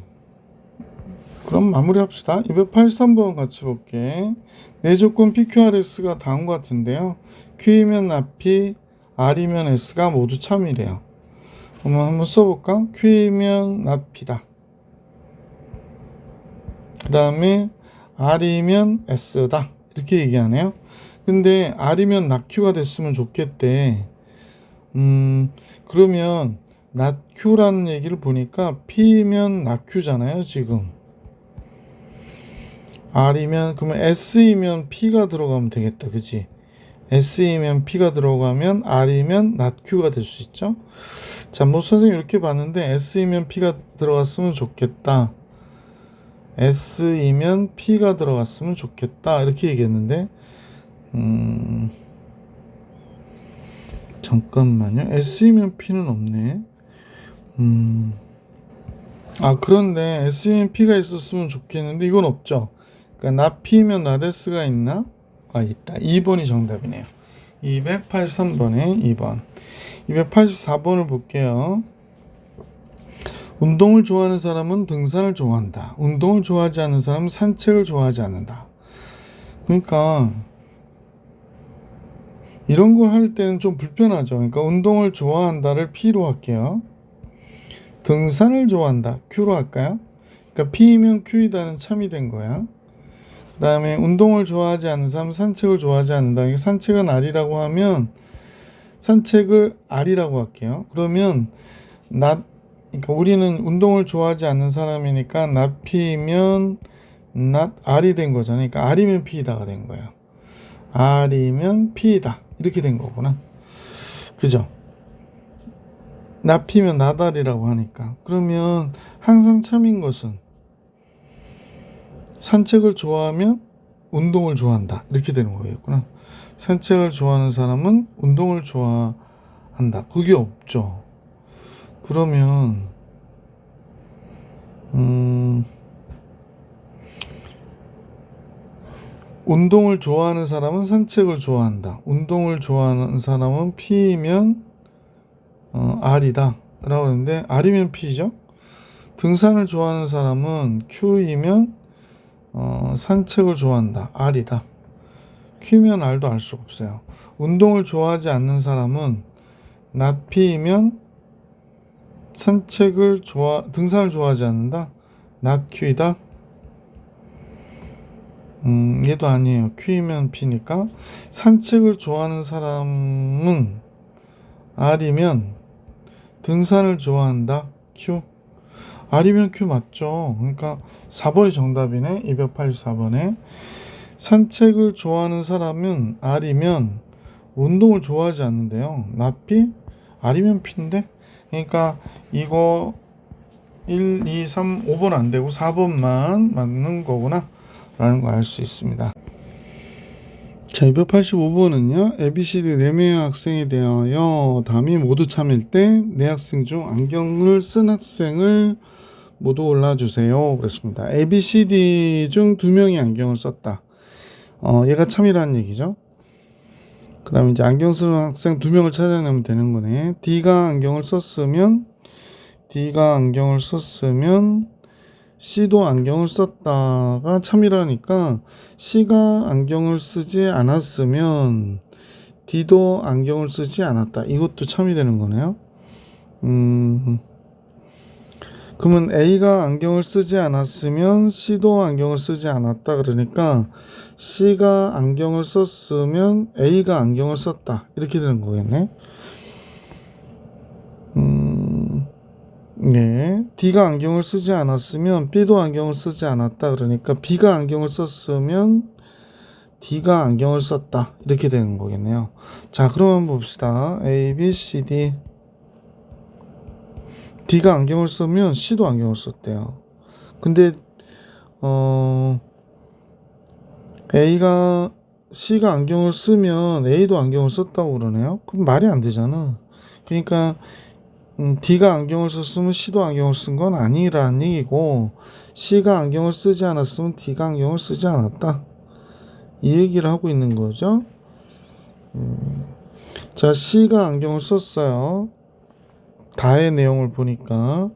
그럼 마무리합시다. 283번 같이 볼게. 내 조건 PQRS가 다음과 같은데요. Q이면 나피, R이면 S가 모두 참이래요. 그러면 한번 써볼까? Q이면 나피다. 그 다음에 R이면 S다. 이렇게 얘기하네요. 근데 R이면 낙Q가 됐으면 좋겠대. 그러면 낙Q라는 얘기를 보니까 P면 낙Q잖아요, 지금. R이면 그러면 S이면 P가 들어가면 되겠다. 그치? S이면 P가 들어가면 R이면 낙Q가 될 수 있죠. 자, 뭐 선생님 이렇게 봤는데 S이면 P가 들어갔으면 좋겠다. S이면 P가 들어갔으면 좋겠다. 이렇게 얘기했는데 잠깐만요. S이면 P는 없네. 그런데 S이면 P가 있었으면 좋겠는데 이건 없죠. 그러니까 나 P면 나 S가 있나? 있다. 2번이 정답이네요. 283번에 2번. 284번을 볼게요. 운동을 좋아하는 사람은 등산을 좋아한다. 운동을 좋아하지 않는 사람은 산책을 좋아하지 않는다. 그러니까 이런 걸 할 때는 좀 불편하죠. 그러니까 운동을 좋아한다를 P로 할게요. 등산을 좋아한다. Q로 할까요? 그러니까 P면 Q이다는 참이 된 거야. 그 다음에 운동을 좋아하지 않는 사람 산책을 좋아하지 않는다. 산책은 R이라고 하면 산책을 R이라고 할게요. 그러면 그러니까 우리는 운동을 좋아하지 않는 사람이니까 not P면 not R이 된 거잖아요. 그러니까 R이면 P다가 된 거예요. R이면 P다. 이렇게 된 거구나. 그죠? not P면 not R이라고 하니까. 그러면 항상 참인 것은 산책을 좋아하면 운동을 좋아한다. 이렇게 되는 거겠구나. 산책을 좋아하는 사람은 운동을 좋아한다. 그게 없죠. 그러면 운동을 좋아하는 사람은 산책을 좋아한다. 운동을 좋아하는 사람은 P면 R이다 라고 하는데 R이면 P죠. 등산을 좋아하는 사람은 Q이면 산책을 좋아한다. R이다. Q면 R도 알 수가 없어요. 운동을 좋아하지 않는 사람은 not P면 등산을 좋아하지 않는다. not Q이다. 얘도 아니에요. Q이면 P니까 산책을 좋아하는 사람은 R이면 등산을 좋아한다. Q. R이면 Q 맞죠? 그러니까 4번이 정답이네. 284번에. 산책을 좋아하는 사람은 R이면 운동을 좋아하지 않는데요. 나 P? R이면 P인데? 그러니까 이거 1, 2, 3, 5번 안 되고 4번만 맞는 거구나 라는 거 알 수 있습니다. 자, 285번은요. ABCD 4명의 학생에 대하여 담이 모두 참일 때 4학생 중 안경을 쓴 학생을 모두 골라주세요. 그랬습니다. ABCD 중 2명이 안경을 썼다. 얘가 참이라는 얘기죠. 그 다음에 이제 안경 쓰는 학생 2명을 찾아내면 되는 거네. D가 안경을 썼으면 C도 안경을 썼다가 참이라니까 C가 안경을 쓰지 않았으면 D도 안경을 쓰지 않았다. 이것도 참이 되는 거네요. 그러면 A가 안경을 쓰지 않았으면 C도 안경을 쓰지 않았다. 그러니까 C가 안경을 썼으면 A가 안경을 썼다. 이렇게 되는 거겠네. 네. D가 안경을 쓰지 않았으면 B도 안경을 쓰지 않았다. 그러니까 B가 안경을 썼으면 D가 안경을 썼다. 이렇게 되는 거겠네요. 자, 그럼 한번 봅시다. A, B, C, D. D가 안경을 쓰면 C도 안경을 썼대요. 근데 C가 안경을 쓰면 A도 안경을 썼다고 그러네요. 그럼 말이 안 되잖아. 그러니까 D가 안경을 썼으면 C도 안경을 쓴 건 아니라는 얘기고, C가 안경을 쓰지 않았으면 D가 안경을 쓰지 않았다. 이 얘기를 하고 있는 거죠. 자, C가 안경을 썼어요. 다의 내용을 보니까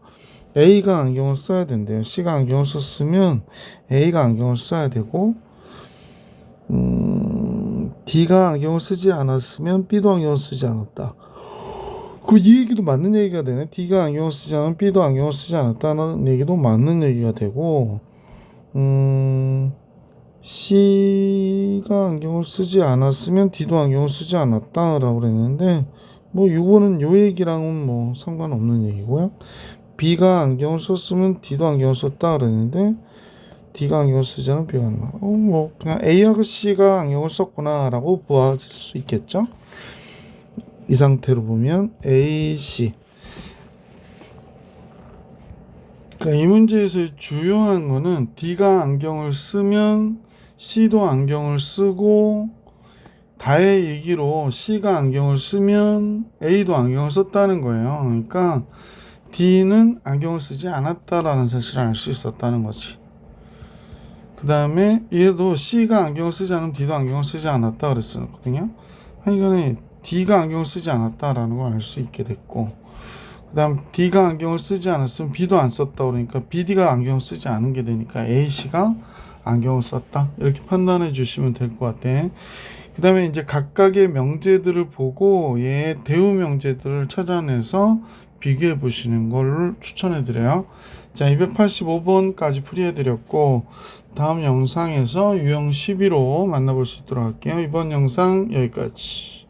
A가 안경을 써야 된대요. C가 안경을 썼으면 A가 안경을 써야 되고, D가 안경을 쓰지 않았으면 B도 안경을 쓰지 않았다. 그럼 이 얘기도 맞는 얘기가 되네. D가 안경을 쓰지 않으면 B도 안경을 쓰지 않았다는 얘기도 맞는 얘기가 되고, C가 안경을 쓰지 않았으면 D도 안경을 쓰지 않았다라고 그랬는데, 뭐 이거는 요 얘기랑은 뭐 상관없는 얘기고요. B가 안경을 썼으면 D도 안경을 썼다 그랬는데, D가 안경을 쓰지 않으면 B가 안경을 뭐 그냥 A하고 C가 안경을 썼구나라고 보아질 수 있겠죠. 이 상태로 보면 A, C. 그러니까 이 문제에서 주요한 거는 D가 안경을 쓰면 C도 안경을 쓰고, 다의 얘기로 C가 안경을 쓰면 A도 안경을 썼다는 거예요. 그러니까 D는 안경을 쓰지 않았다라는 사실을 알 수 있었다는 거지. 그 다음에 얘도 C가 안경을 쓰지 않으면 D도 안경을 쓰지 않았다 그랬었거든요. 이거는 D가 안경을 쓰지 않았다라는 걸 알 수 있게 됐고, 그 다음 D가 안경을 쓰지 않았으면 B도 안 썼다 그러니까 BD가 안경을 쓰지 않은 게 되니까 A씨가 안경을 썼다. 이렇게 판단해 주시면 될 것 같아. 그 다음에 이제 각각의 명제들을 보고 얘 대우 명제들을 찾아내서 비교해 보시는 걸 추천해 드려요. 자, 285번까지 풀이해 드렸고, 다음 영상에서 유형 12로 만나볼 수 있도록 할게요. 이번 영상 여기까지.